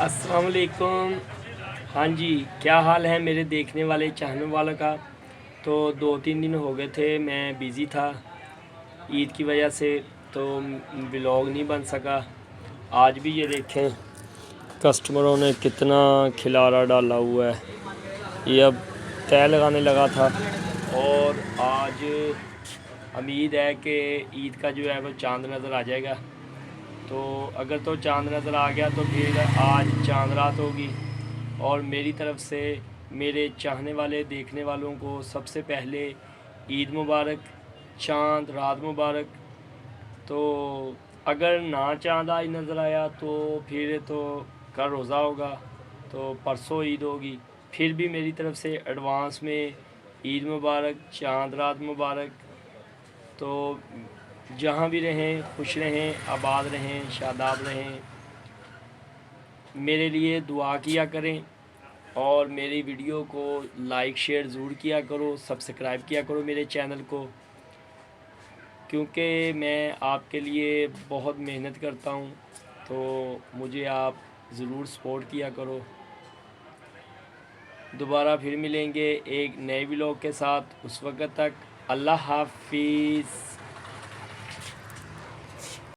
अस्सलाम वालेकुम। हाँ जी, क्या हाल है मेरे देखने वाले चाहने वालों का। तो 2-3 दिन हो गए थे, मैं बिज़ी था ईद की वजह से, तो व्लॉग नहीं बन सका। आज भी ये देखें कस्टमरों ने कितना खिलारा डाला हुआ है। ये अब तय लगाने लगा था और आज उम्मीद है कि ईद का जो है वो चांद नज़र आ जाएगा। तो अगर तो चांद नज़र आ गया तो फिर आज चांद रात होगी। और मेरी तरफ से मेरे चाहने वाले देखने वालों को सबसे पहले ईद मुबारक, चांद रात मुबारक। तो अगर ना चांद आज नज़र आया तो फिर तो कल रोज़ा होगा, तो परसों ईद होगी। फिर भी मेरी तरफ से एडवांस में ईद मुबारक, चांद रात मुबारक। तो जहाँ भी रहें खुश रहें, आबाद रहें, शादाब रहें। मेरे लिए दुआ किया करें और मेरी वीडियो को लाइक शेयर ज़रूर किया करो, सब्सक्राइब किया करो मेरे चैनल को, क्योंकि मैं आपके लिए बहुत मेहनत करता हूँ। तो मुझे आप ज़रूर सपोर्ट किया करो। दोबारा फिर मिलेंगे एक नए व्लॉग के साथ। उस वक़्त तक अल्लाह हाफिज़।